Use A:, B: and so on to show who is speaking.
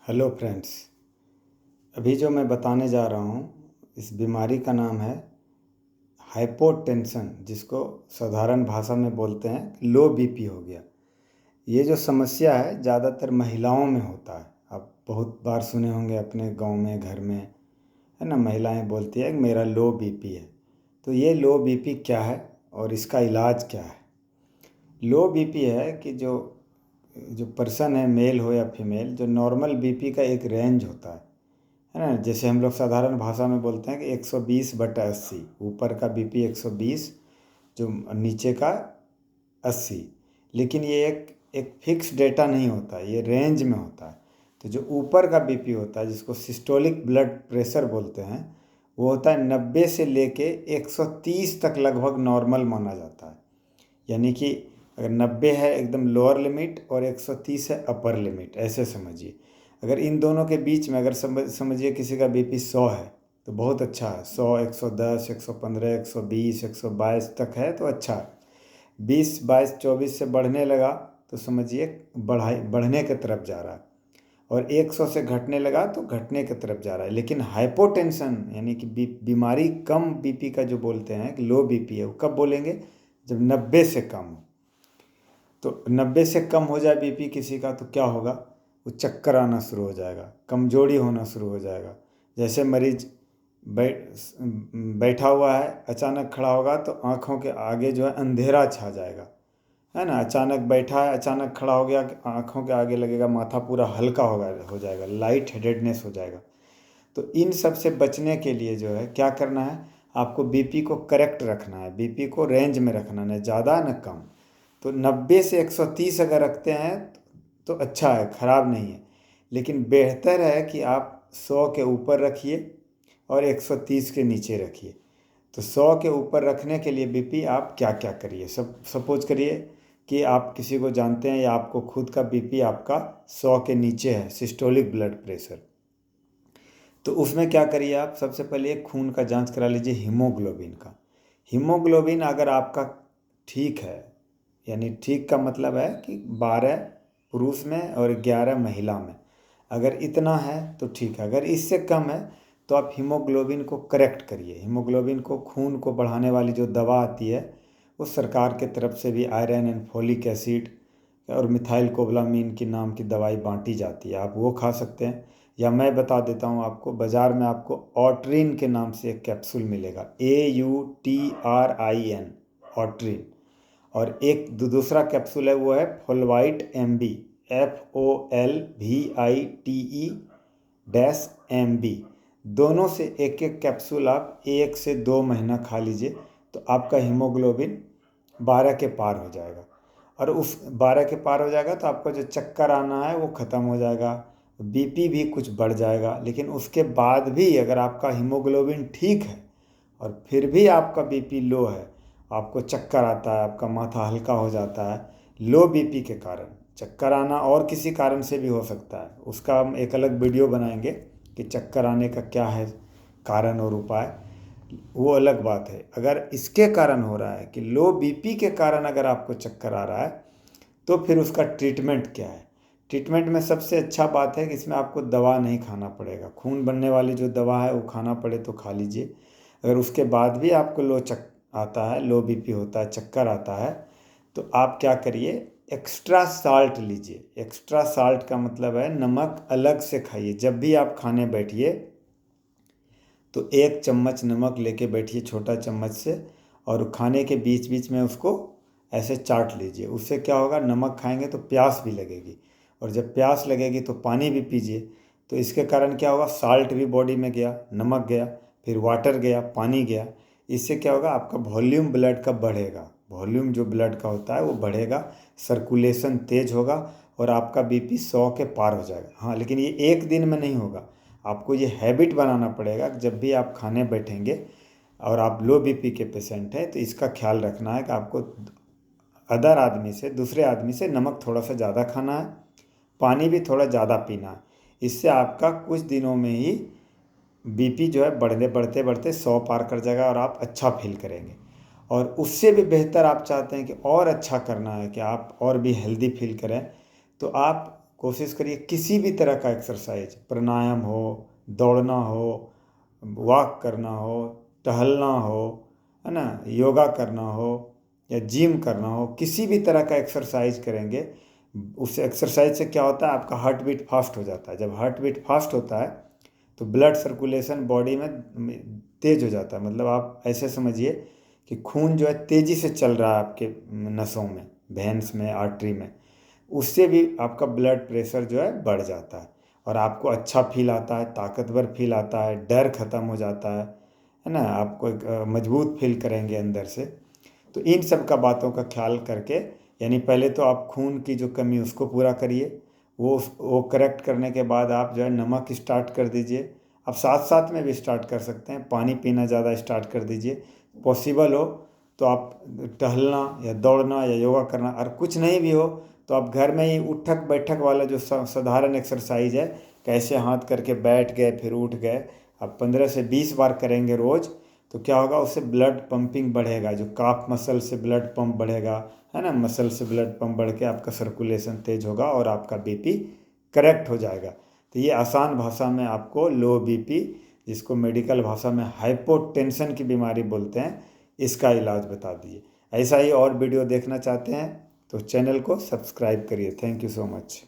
A: Hello friends. अभी जो मैं बताने जा रहा हूँ इस बीमारी का नाम है हाइपोटेंशन, जिसको साधारण भाषा में बोलते हैं लो बीपी हो गया। ये जो समस्या है ज़्यादातर महिलाओं में होता है। आप बहुत बार सुने होंगे अपने गांव में, घर में, है ना, महिलाएं बोलती है कि मेरा लो बीपी है। तो ये लो बीपी क्या है और इसका इलाज क्या है? लो बीपी है कि जो जो पर्सन है, मेल हो या फीमेल, जो नॉर्मल बीपी का एक रेंज होता है ना। जैसे हम लोग साधारण भाषा में बोलते हैं कि 120/80, ऊपर का बीपी 120, जो नीचे का 80। लेकिन ये एक एक फिक्स डेटा नहीं होता, ये रेंज में होता है। तो जो ऊपर का बीपी होता है, जिसको सिस्टोलिक ब्लड प्रेशर बोलते हैं, वो होता है 90 से लेके 130 तक लगभग नॉर्मल माना जाता है। यानी कि अगर 90 है एकदम लोअर लिमिट और 130 है अपर लिमिट, ऐसे समझिए। अगर इन दोनों के बीच में अगर समझिए किसी का बीपी 100 है तो बहुत अच्छा है। 100, 110, 115, 120, 122 तक है तो अच्छा है। 20, 22, 24 से बढ़ने लगा तो समझिए बढ़ने की तरफ जा रहा है, और 100 से घटने लगा तो घटने की तरफ जा रहा है। लेकिन हाइपोटेंशन यानी कि बीमारी कम बीपी का जो बोलते हैं कि लो बीपी है, वो कब बोलेंगे? जब 90 से कम हो। तो 90 से कम हो जाए बीपी किसी का तो क्या होगा? वो चक्कर आना शुरू हो जाएगा, कमजोरी होना शुरू हो जाएगा। जैसे मरीज बैठा हुआ है, अचानक खड़ा होगा तो आँखों के आगे जो है अंधेरा छा जाएगा, है ना। अचानक बैठा है, अचानक खड़ा हो गया, आँखों के आगे लगेगा, माथा पूरा हल्का हो जाएगा, लाइट हेडेडनेस हो जाएगा। तो इन सब से बचने के लिए जो है क्या करना है, आपको बीपी को करेक्ट रखना है, बीपी को रेंज में रखना, न ज़्यादा न कम। तो 90 से 130 अगर रखते हैं तो अच्छा है, ख़राब नहीं है। लेकिन बेहतर है कि आप 100 के ऊपर रखिए और 130 के नीचे रखिए। तो 100 के ऊपर रखने के लिए बीपी आप क्या क्या करिए। सपोज करिए कि आप किसी को जानते हैं या आपको खुद का बीपी आपका 100 के नीचे है, सिस्टोलिक ब्लड प्रेशर। तो उसमें क्या करिए, आप सबसे पहले एक खून का जांच करा लीजिए, हीमोग्लोबिन का। हीमोग्लोबिन अगर आपका ठीक है, यानी ठीक का मतलब है कि 12 पुरुष में और 11 महिला में, अगर इतना है तो ठीक है। अगर इससे कम है तो आप हीमोग्लोबिन को करेक्ट करिए। हीमोग्लोबिन को, खून को बढ़ाने वाली जो दवा आती है, वो सरकार के तरफ से भी आयरन एंड फोलिक एसिड और मिथाइल कोबलामीन के नाम की दवाई बांटी जाती है, आप वो खा सकते हैं। या मैं बता देता हूँ आपको, बाज़ार में आपको ऑट्रिन के नाम से एक कैप्सूल मिलेगा, AUTRIN, ऑट्रिन। और एक दूसरा कैप्सूल है, वो है फुलवाइट MB, FOLVITE-MB। दोनों से एक एक कैप्सूल आप 1 से 2 महीना खा लीजिए, तो आपका हीमोग्लोबिन 12 के पार हो जाएगा। और उस 12 के पार हो जाएगा तो आपका जो चक्कर आना है वो ख़त्म हो जाएगा, बीपी भी कुछ बढ़ जाएगा। लेकिन उसके बाद भी अगर आपका हीमोग्लोबिन ठीक है और फिर भी आपका बीपी लो है, आपको चक्कर आता है, आपका माथा हल्का हो जाता है, लो बीपी के कारण। चक्कर आना और किसी कारण से भी हो सकता है, उसका हम एक अलग वीडियो बनाएंगे कि चक्कर आने का क्या है कारण और उपाय, वो अलग बात है। अगर इसके कारण हो रहा है कि लो बीपी के कारण अगर आपको चक्कर आ रहा है, तो फिर उसका ट्रीटमेंट क्या है? ट्रीटमेंट में सबसे अच्छा बात है कि इसमें आपको दवा नहीं खाना पड़ेगा। खून बनने वाली जो दवा है वो खाना पड़े तो खा लीजिए। अगर उसके बाद भी आपको आता है, लो बीपी होता है, चक्कर आता है, तो आप क्या करिए, एक्स्ट्रा साल्ट लीजिए। एक्स्ट्रा साल्ट का मतलब है नमक अलग से खाइए। जब भी आप खाने बैठिए तो 1 चम्मच नमक लेके बैठिए, छोटा चम्मच से, और खाने के बीच बीच में उसको ऐसे चाट लीजिए। उससे क्या होगा, नमक खाएंगे तो प्यास भी लगेगी, और जब प्यास लगेगी तो पानी भी पीजिए। तो इसके कारण क्या होगा, साल्ट भी बॉडी में गया, नमक गया, फिर वाटर गया, पानी गया। इससे क्या होगा, आपका वॉल्यूम ब्लड का बढ़ेगा, वॉल्यूम जो ब्लड का होता है वो बढ़ेगा, सर्कुलेशन तेज होगा, और आपका बीपी 100 के पार हो जाएगा। हाँ, लेकिन ये एक दिन में नहीं होगा, आपको ये हैबिट बनाना पड़ेगा। जब भी आप खाने बैठेंगे और आप लो बीपी के पेशेंट हैं तो इसका ख्याल रखना है कि आपको दूसरे आदमी से नमक थोड़ा सा ज़्यादा खाना है, पानी भी थोड़ा ज़्यादा पीना है। इससे आपका कुछ दिनों में ही बीपी जो है बढ़ते बढ़ते 100 पार कर जाएगा और आप अच्छा फील करेंगे। और उससे भी बेहतर आप चाहते हैं कि और अच्छा करना है, कि आप और भी हेल्दी फील करें, तो आप कोशिश करिए किसी भी तरह का एक्सरसाइज, प्राणायाम हो, दौड़ना हो, वॉक करना हो, टहलना हो, है ना, योगा करना हो या जिम करना हो, किसी भी तरह का एक्सरसाइज करेंगे, उस एक्सरसाइज से क्या होता है, आपका हार्ट बीट फास्ट हो जाता है। जब हार्ट बीट फास्ट होता है तो ब्लड सर्कुलेशन बॉडी में तेज हो जाता है। मतलब आप ऐसे समझिए कि खून जो है तेज़ी से चल रहा है आपके नसों में, वेन्स में, आर्टरी में, उससे भी आपका ब्लड प्रेशर जो है बढ़ जाता है और आपको अच्छा फील आता है, ताकतवर फील आता है, डर खत्म हो जाता है ना, आपको एक मजबूत फील करेंगे अंदर से। तो इन सब का बातों का ख्याल करके, यानी पहले तो आप खून की जो कमी उसको पूरा करिए, वो करेक्ट करने के बाद आप जो है नमक स्टार्ट कर दीजिए। आप साथ साथ में भी स्टार्ट कर सकते हैं, पानी पीना ज़्यादा स्टार्ट कर दीजिए। पॉसिबल हो तो आप टहलना या दौड़ना या योगा करना, और कुछ नहीं भी हो तो आप घर में ही उठक बैठक वाला जो साधारण एक्सरसाइज है, कैसे हाथ करके बैठ गए फिर उठ गए, आप 15 से 20 बार करेंगे रोज़, तो क्या होगा, उससे ब्लड पंपिंग बढ़ेगा, जो काफ मसल से ब्लड पंप बढ़ेगा, है ना, मसल से ब्लड पंप बढ़ के आपका सर्कुलेशन तेज होगा और आपका बीपी करेक्ट हो जाएगा। तो ये आसान भाषा में आपको लो बीपी, जिसको मेडिकल भाषा में हाइपोटेंशन की बीमारी बोलते हैं, इसका इलाज बता दिए। ऐसा ही और वीडियो देखना चाहते हैं तो चैनल को सब्सक्राइब करिए। Thank you so much.